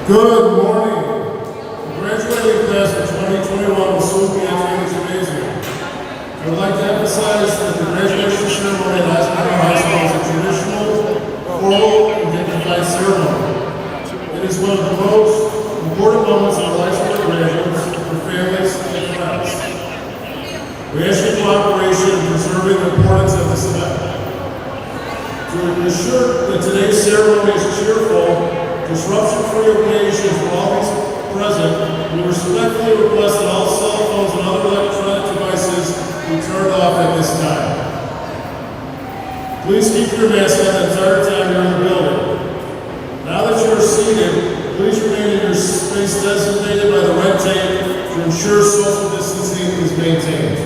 Good morning. The graduating class of 2021 will soon be entering the gymnasium. I would like to emphasize that the graduation ceremony at Eisenhower High School is a traditional, formal, and dignified ceremony. It is one of the most important moments in the lives of our graduates, their families, and friends. We ask your cooperation in preserving the importance of this event. To ensure that today's ceremony is cheerful, disruption-free occasion for all these present, we respectfully request that all cell phones and other electronic devices be turned off at this time. Please keep your mask on the entire time you're in the building. Now that you are seated, please remain in your space designated by the red tape to ensure social distancing is maintained.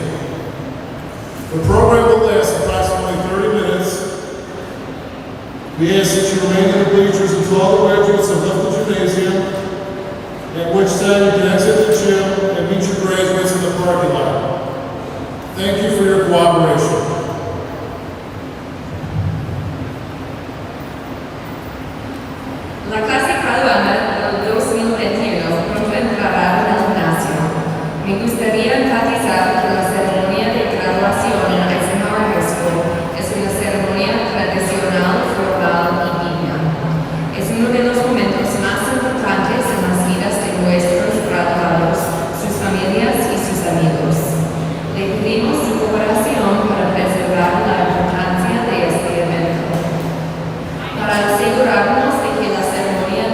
The program will last approximately 30 minutes. We ask that you remain in the bleachers until all the graduates have left the gymnasium, at which time you can exit the gym and meet your graduates in the parking lot. Thank you for your cooperation. La clase graduanda del 2021 pronto entrará en el gimnasio. Me gustaría enfatizar que la ceremonia de graduación en Eisenhower High School es una ceremonia tradicional, formal y digna. Es uno de los momentos más importantes en las vidas de nuestros graduados, sus familias y sus amigos. Le pedimos su cooperación para preservar la importancia de este evento. Para asegurarnos de que la ceremonia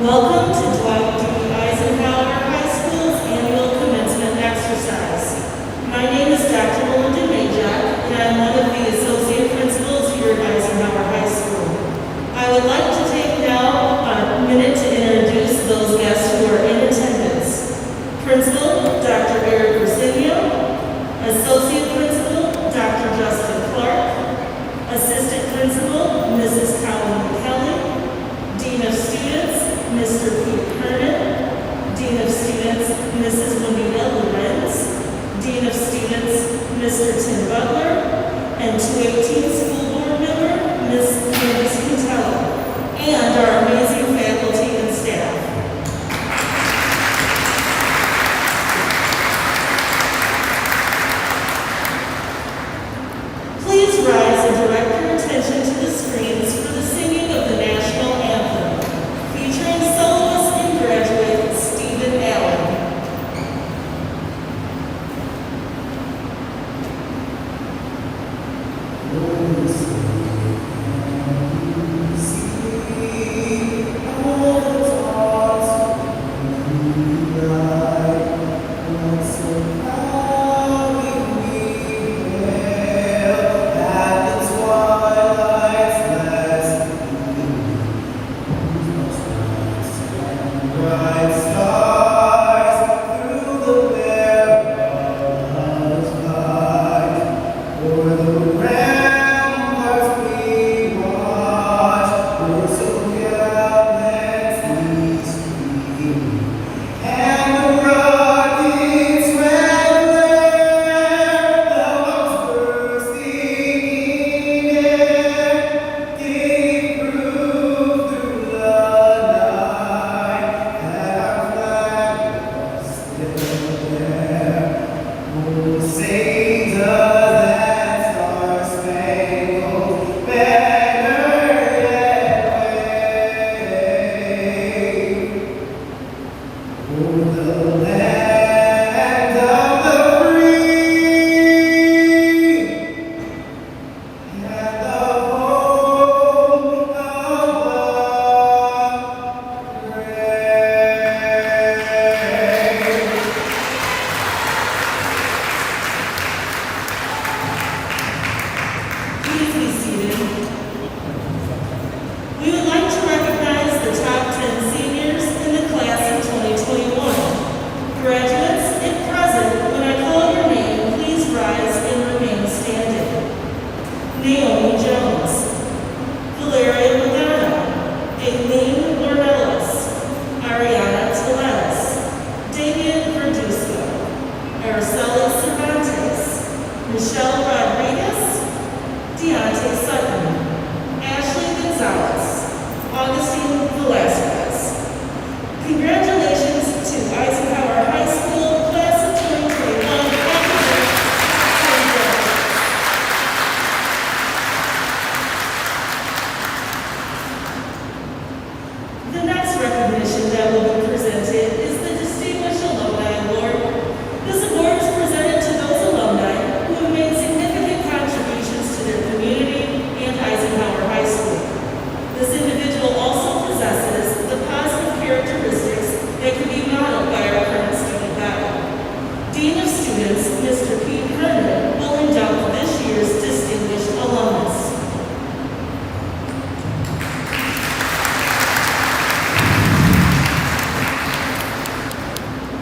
Welcome to Dwight Eisenhower High School's annual commencement exercise. My name is Dr. Melinda Majak, and I'm one of the associate principals here at Eisenhower High School. I would like to take now a minute to introduce those guests who are in attendance. Principal, Dr. Eric Rosinio. Associate Principal, Dr. Justin Clark. Assistant Principal, Mrs. Colleen McKelly. Dean of Students, Mr. Pete Kernan. Dean of Students, Mrs. Juanita Lorenz. Dean of Students, Mr. Tim Butler. And 218 School Board Member, Ms. Candice Quintello. And our amazing faculty and staff. Please rise and direct your attention to the screens for the singing of the national anthem, featuring soloist and graduate Stephen Allen.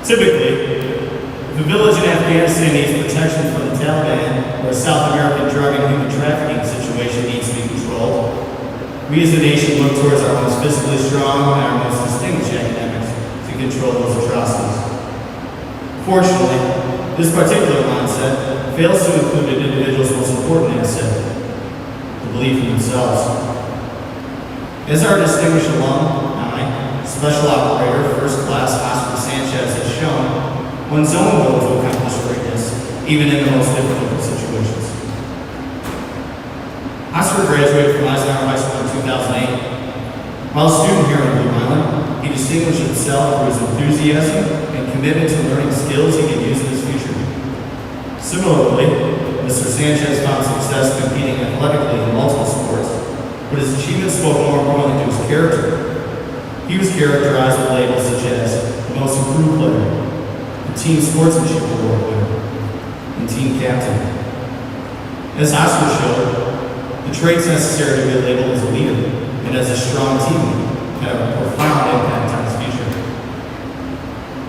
Typically, if a village in Afghanistan needs protection from the Taliban or a South American drug and human trafficking situation needs to be controlled, we as a nation look towards our most physically strong and our most distinguished academics to control those atrocities. Fortunately, this particular mindset fails to include an individual's most important asset, the belief in themselves. As our distinguished alumni, Special Operator, First Class Oscar Sanchez has shown, one's own will to accomplish greatness, even in the most difficult situations. Oscar graduated from Eisenhower High School in 2008. While a student here on Blue Island, he distinguished himself for his enthusiasm and commitment to learning skills he can use in his future. Similarly, Mr. Sanchez found success competing athletically in multiple sports, but his achievements spoke more importantly to his character. He was characterized with labels such as the most improved player, the team sportsmanship award winner, and team captain. As Oscar showed, the traits necessary to be labeled as a leader and as a strong team had a profound impact on his future.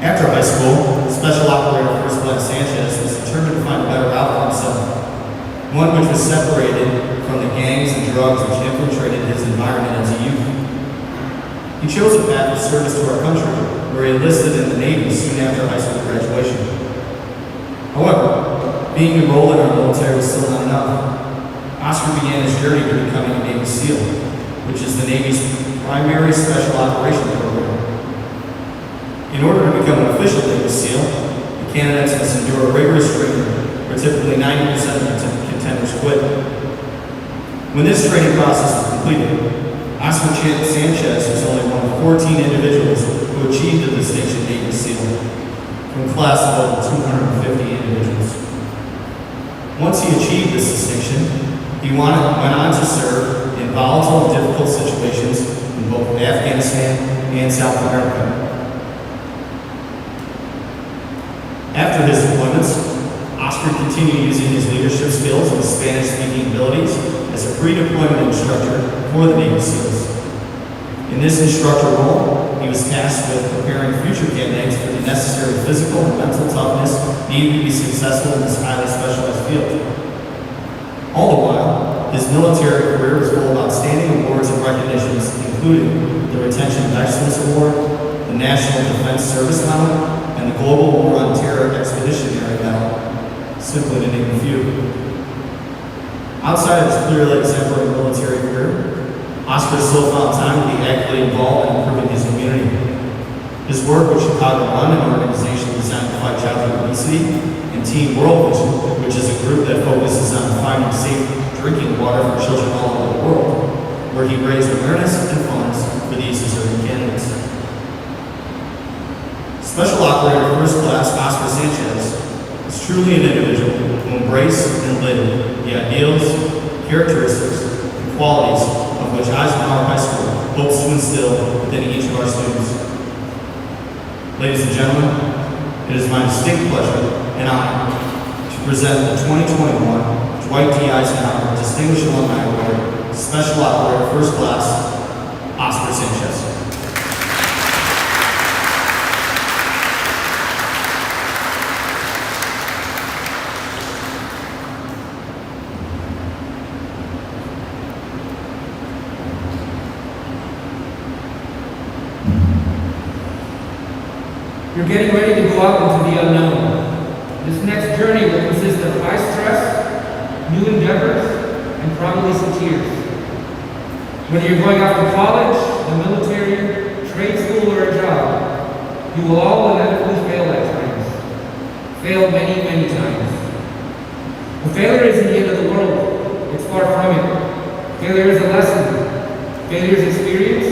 After high school, Special Operator First Class Sanchez was determined to find a better route for himself, one which was separated from the gangs and drugs which infiltrated his environment as a youth. He chose a path of service to our country, where he enlisted in the Navy soon after high school graduation. However, being enrolled in our military was still not enough. Oscar began his journey to becoming a Navy SEAL, which is the Navy's primary special operations program. In order to become an official Navy SEAL, the candidates must endure a rigorous training, where typically 90% of the contenders quit. When this training process was completed, Oscar Sanchez was only one of 14 individuals who achieved the distinction Navy SEAL, from a class of over 250 individuals. Once he achieved this distinction, he went on to serve in volatile and difficult situations in both Afghanistan and South America. After his deployments, Oscar continued using his leadership skills and Spanish-speaking abilities as a pre-deployment instructor for the Navy SEALs. In this instructor role, he was tasked with preparing future candidates for the necessary physical and mental toughness needed to be successful in this highly specialized field. All the while, his military career was full of outstanding awards and recognitions, including the Retention of Excellence Award, the National Defense Service Medal, and the Global War on Terror Expeditionary Medal, simply to name a few. Outside of his clearly exemplary military career, Oscar still found time to be actively involved in improving his community. His work with Chicago Run, an organization designed to fight childhood obesity, and Team World Vision, which is a group that focuses on finding safe drinking water for children all over the world, where he raised awareness and funds for these deserving candidates. Special Operator First Class Oscar Sanchez is truly an individual who embraced and lived the ideals, characteristics, and qualities of which Eisenhower High School hopes to instill within each of our students. Ladies and gentlemen, it is my distinct pleasure and honor to present the 2021 Dwight D. Eisenhower Distinguished Alumni Award, Special Operator First Class, Oscar Sanchez. You're getting ready to go out into the unknown. This next journey will consist of high stress, new endeavors, and probably some tears. Whether you're going out to college, the military, trade school, or a job, you will all inevitably fail at times. Fail many, many times. But failure isn't the end of the world. It's far from it. Failure is a lesson. Failure is experience.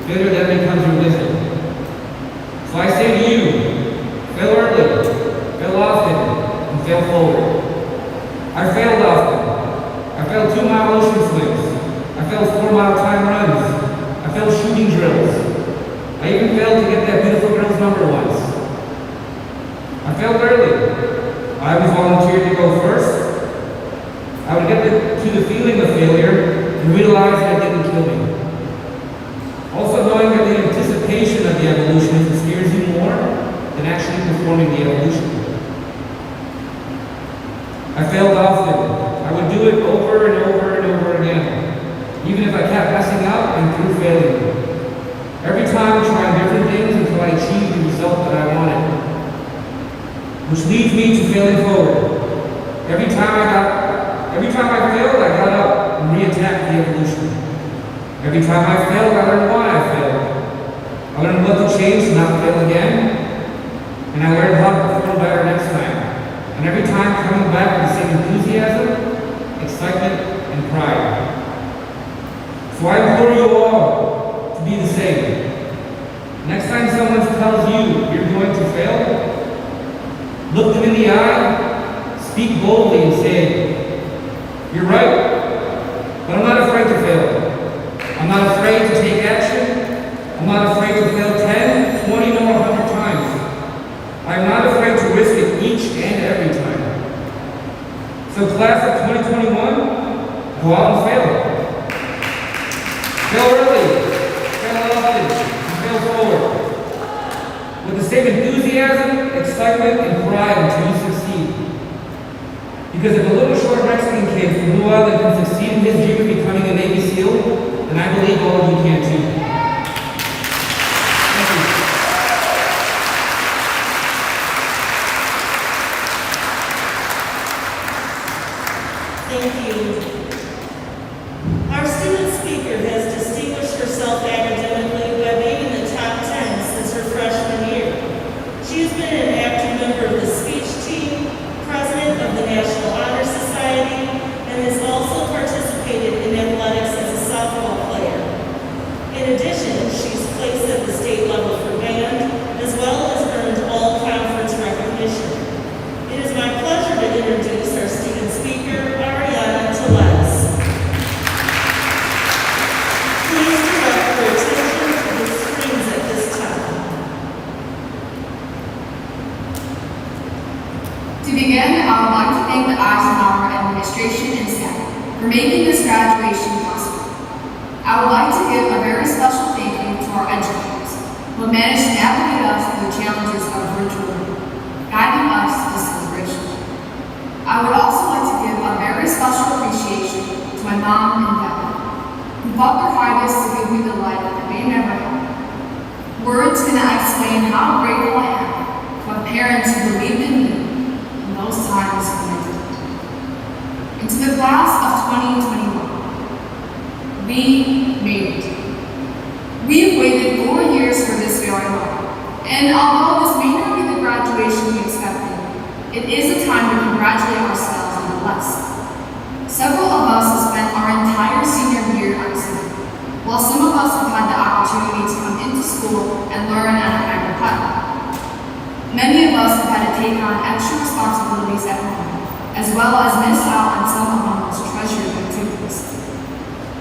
Failure that becomes your wisdom. So I say to you, fail early, fail often, and fail forward. I failed often. I failed 2-mile ocean swims. I failed 4-mile time runs. I failed shooting drills. I even failed to get that beautiful girl's number once. I failed early. I was volunteered to go first. I would get to the feeling of failure and realize that it didn't kill me. Also knowing that the anticipation of the evolution scares you more than actually performing the evolution. I failed often. I would do it over and over and over again, even if I kept messing up and through failing. Every time trying different things until I achieved the result that I wanted. Which leads me to failing forward. Every time I failed, I got up and re-attacked the evolution. Every time I failed, I learned why I failed. I learned what to change to not fail again. And I learned how to perform better next time. And every time coming back with the same enthusiasm, excitement, and pride. So I implore you all to be the same. Next time someone tells you you're going to fail, look them in the eye, speak boldly and say, you're right, but I'm not afraid to fail. I'm not afraid to take action. I'm not excitement and pride until you succeed. Because if a little short Mexican kid from Blue Island can succeed in his dream of becoming a Navy SEAL, then I believe all of you can too. Thank you. Thank you. Our student speaker has distinguished herself academically by being in the top 10 since her freshman year. She has been an active member of the speech team, president of the National Honor Society, and has also participated in athletics as a softball player. In addition, she's placed at the state level for band, as well as earned all conference recognition. It is my pleasure to introduce our student speaker, Ariana Tellez. Please direct your attention to the screens at this time. To begin, I would like to thank the Eisenhower administration and staff for making this graduation possible. I would like to give a very special thank you to our educators who have managed to navigate us through the challenges of virtual learning, guiding us to this celebration. I would also like to give a very special appreciation to my mom and dad, who fought their hardest to give me the life that they never had. Words cannot explain how grateful I am to have parents who believed in me in those times when I didn't. And to the class of 2021, we made it. We've waited 4 years for this very moment, and although this may not be the graduation we expected, it is a time to congratulate ourselves nonetheless. Several of us have spent our entire senior year on Zoom, while some of us have had the opportunity to come into school and learn at a hybrid platform. Many of us have had to take on extra responsibilities at home, as well as miss out on some of our most treasured activities.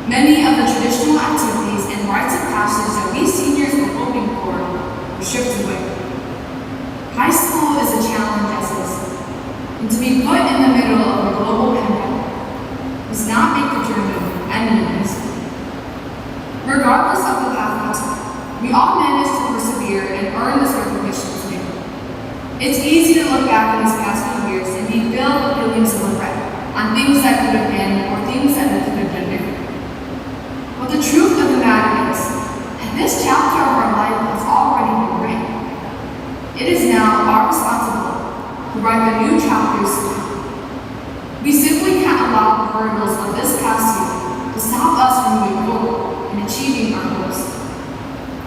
Many of the traditional activities and rites of passage that we seniors were hoping for were stripped away. High school is a challenge as is, and to be put in the middle of a global pandemic does not make the journey any easier. Regardless of the path we took, we all managed to persevere and earn this recognition today. It's easy to look back on these past few years and be filled with feelings of regret on things that could have been or things that we could have done different. But the truth of the matter is that this chapter of our life has already been written. It is now our responsibility to write the new chapters to come. We simply can't allow the hurdles of this past year to stop us from moving forward and achieving our goals.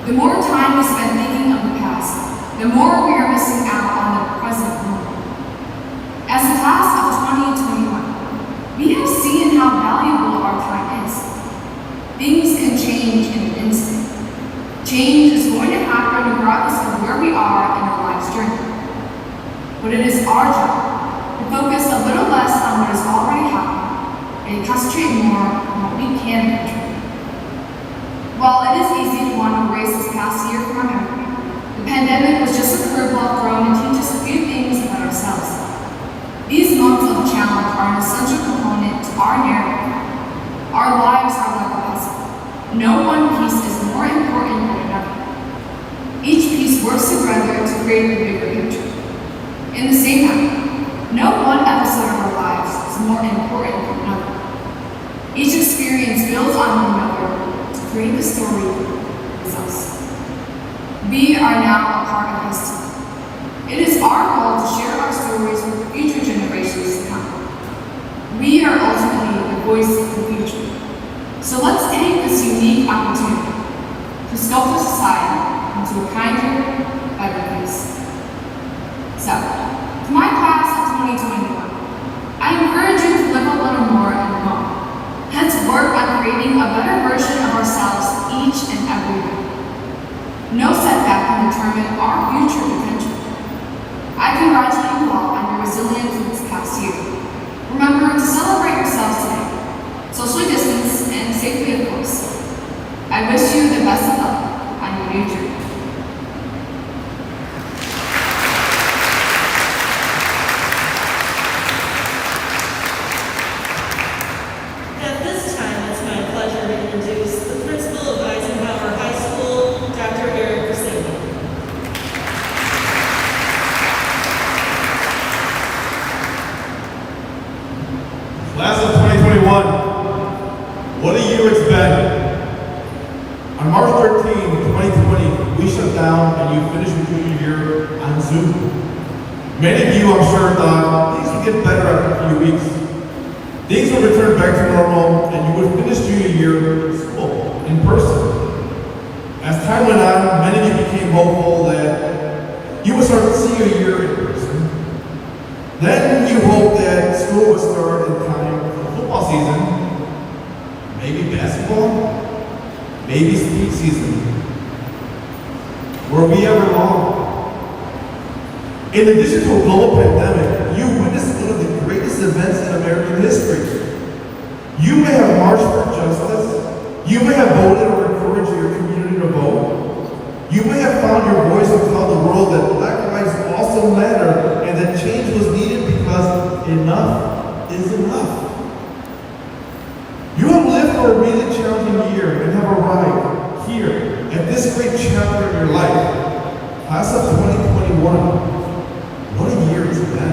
The more time we spend thinking of the past, the more we are missing out on the present moment. As a class of 2021, we have seen how valuable our time is. Things can change in an instant. Change is going to happen regardless of where we are in our life's journey. But it is our job to focus a little less on what has already happened and concentrate more on what we can control. While it is easy to want to erase this past year from our memory, the pandemic was just a curveball thrown to teach us a few things about ourselves. These months of challenge are an essential component to our narrative. Our lives are like a puzzle. No one piece is more important than another. Each piece works together to create a bigger picture. In the same manner, no one episode of our lives is more important than another. Each experience builds on one another to create the story that is us. We are now a part of history. It is our goal to share our stories with future generations to come. We are ultimately the voice of the future. So let's take this unique opportunity to sculpt a society into a kinder, better place. So, to my class of 2021, I encourage you to live a little more in the moment. Let's work on creating a better version of ourselves each and every day. No setback can determine our future potential. I congratulate you all on your resilience in this past year. Remember to celebrate yourselves today. Socially distance and safely, of course. I wish you the best of luck on your new journey. At this time, it's my pleasure to introduce the principal of Eisenhower High School, Dr. Eric Persing. in 2020, we shut down and you finished your junior year on Zoom. Many of you, I'm sure, thought things would get better after a few weeks. Things would return back to normal and you would finish junior year in school, in person. As time went on, many of you became hopeful that you would start senior year in person. Then you hoped that school would start in time for the football season, maybe basketball, maybe speed season. Were we ever wrong? In addition to a global pandemic, you witnessed one of the greatest events in American history. You may have marched for justice. You may have voted or encouraged your community to vote. You may have found your voice to tell the world that black lives also matter and that change was needed because enough is enough. You have lived through a really challenging year and have arrived here at this great chapter in your life. Class of 2021. What a year it's been.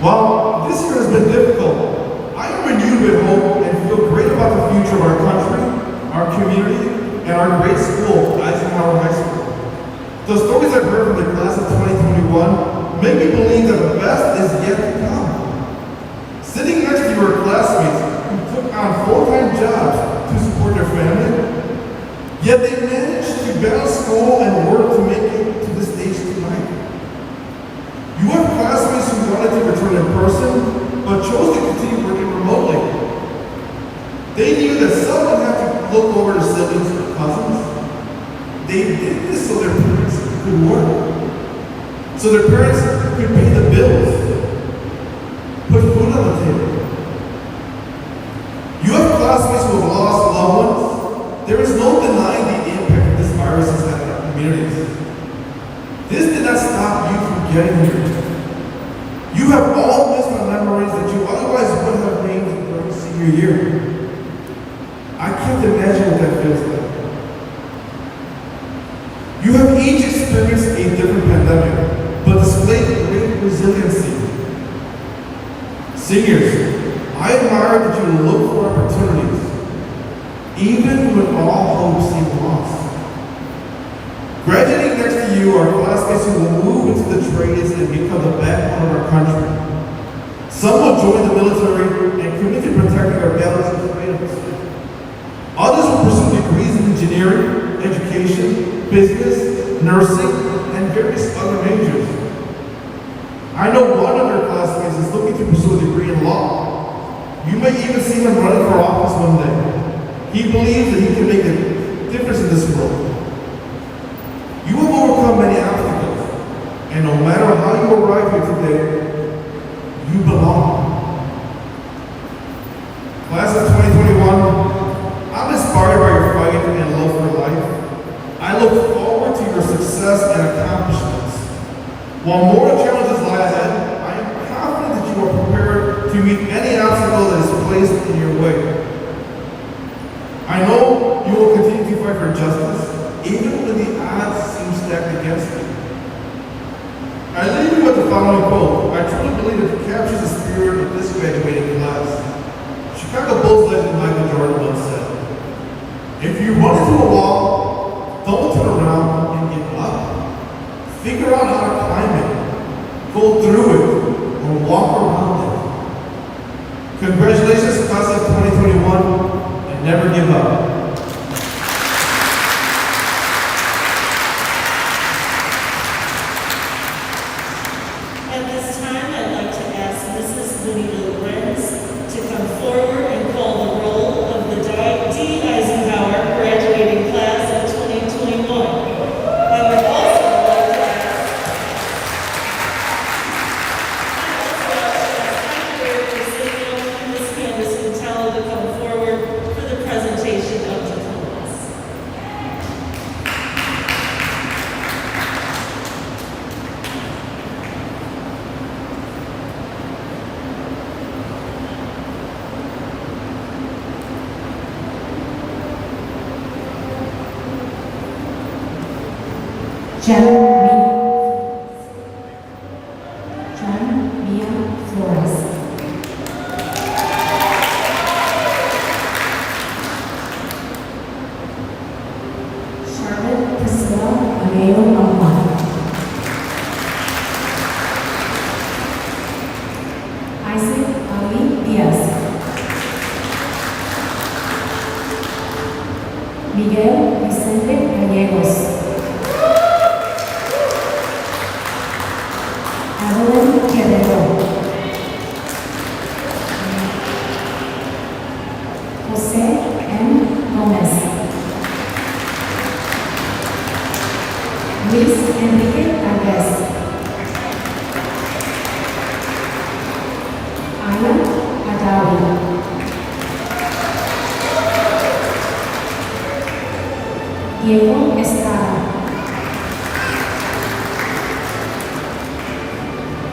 While this year has been difficult, I am renewed with hope and feel great about the future of our country, our community, and our great school, Eisenhower High School. The stories I've heard from the class of 2021 make me believe that the best is yet to come. Sitting next to your classmates who took on full-time jobs to support their family, yet they managed to balance school and work to make it to the stage tonight. You have classmates who wanted to return in person, but chose to continue working remotely. They knew that someone had to look over their siblings or cousins. They did this so their parents could work, so their parents could pay the bills, put food on the table. You have classmates who have lost loved ones. There is no denying the impact this virus has had on our communities. This did not stop you from getting here. You have all missed the memories that you otherwise would have made during senior year. I can't imagine what that feels like. You have each experienced a different pandemic, but displayed great resiliency. Seniors, I admire that you look for opportunities, even when all hope seemed lost. Graduating next to you are classmates who will move into the trades and become the backbone of our country. Some will join the military and commit to protecting our values and freedoms. Others will pursue degrees in engineering, education, business, nursing, and various other majors. I know one of your classmates is looking to pursue a degree in law. You may even see him running for office one day. He believes that he can make a difference in this world. You have overcome many obstacles, and no matter how you arrive here today, you belong. Class of 2021, I'm inspired by your fight and love for life. I look forward to your success and accomplishments. While more challenges lie ahead, I am confident that you are prepared to meet any obstacle that is placed in your way. I know you will continue to fight for justice, even when the odds seem stacked against you. I leave you with the following quote. I truly believe it captures the spirit of this graduating class. Chicago Bulls legend Michael Jordan once said, "If you run into a wall, don't turn around and give up. Figure out how to climb it, go through it, or walk around it." Congratulations, class of 2021, and never give up. At this time, I'd like to ask Mrs. Benita Lorenz to come forward and call the roll of the Dwight D. Eisenhower graduating class of 2021. I would also like to ask Ms. Candace Quintella to come forward for the presentation of diplomas. John Mia Flores. Miguel Vicente Gallegos. Adeline Guerrero. José M. Gómez. Luis Enrique Álvarez. Aya Adawi. Diego Estrada.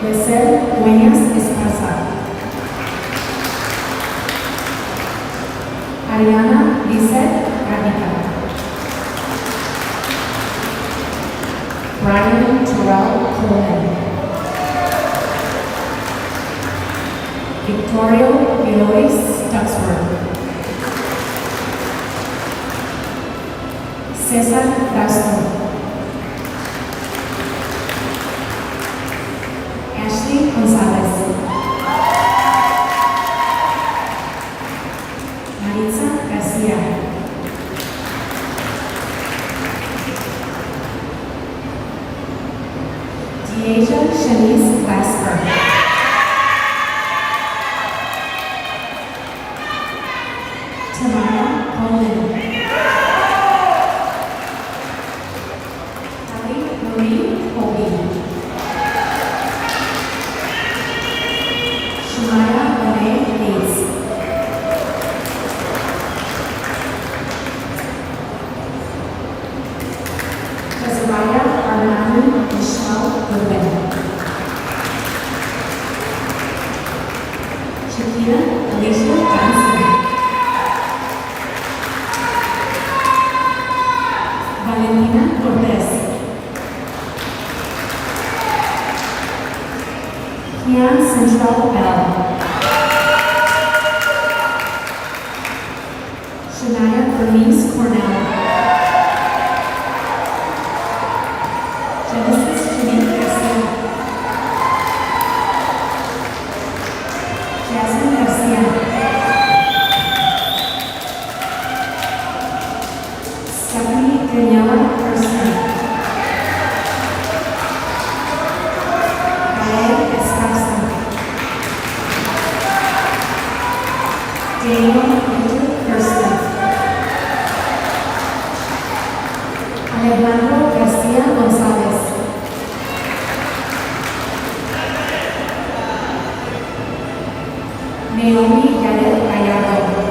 Becer Dueñas Esparza. Ariana Lizeth Garnica. Brian Terrell Coleman. Victoria Eloise Duxford. César Castro. Ashley González. Maritza García. Deasia Shanice Glasper. Tamara Coleman. Kelly Marie Colby. Shemaya Renee Hayes. Desiraya Armani Michelle Goodwin. Shakira Alicia Johnson. Valentina Cortez. Kian Central Bell. Shania Bernice Cornell. Genesis Janine Garcia. Jasmine Garcia. Stephanie Daniela Person. Gael Esparza. Daniel Victor Kirsten. Alejandro Garcia González. Naomi Yadet Gallardo.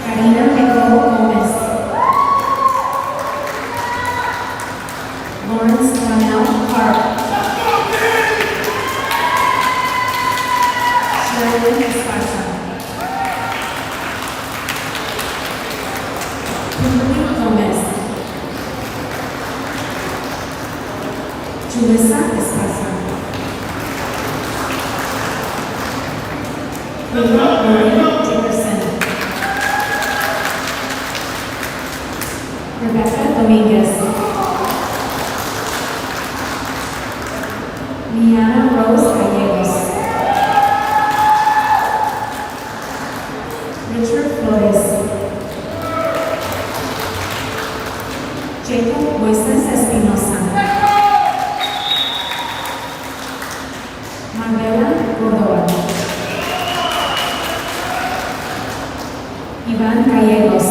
Karina Nicole Gomez. Lawrence Donnell Clark. Sherwin Esparza. Kimberly Gomez. Julissa Esparza. Kayla Marie Dickerson. Rebecca Dominguez. Liana Rose Gallegos. Richard Flores. Jacob Moises Espinosa. Manuela Córdoba. Iván Gallegos.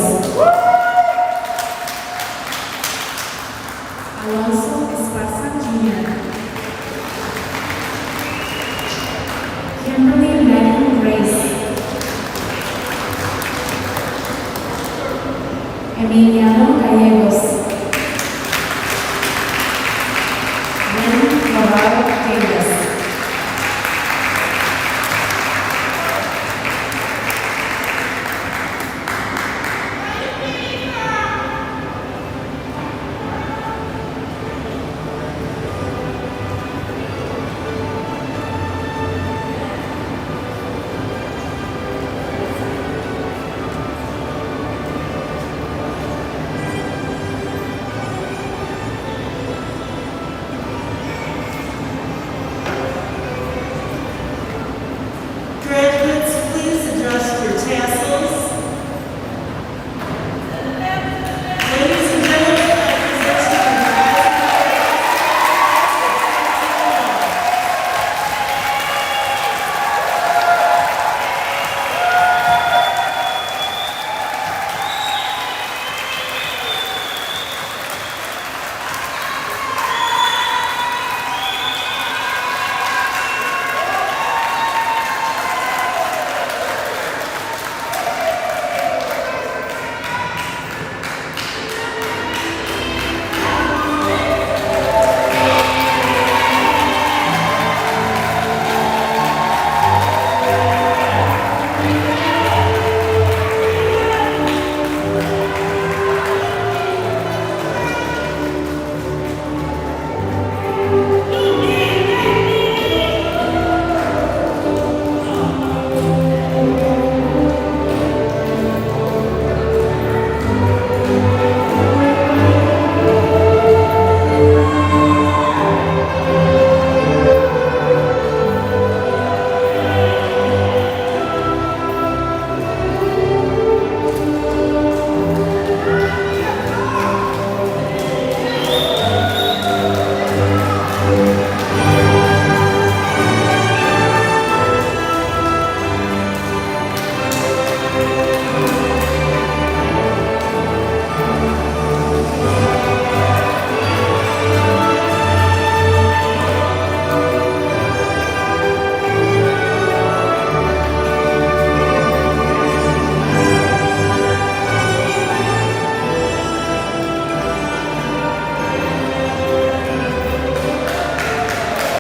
Alonso Esparza Jr. Kimberly Megan Grace. Emiliano Gallegos.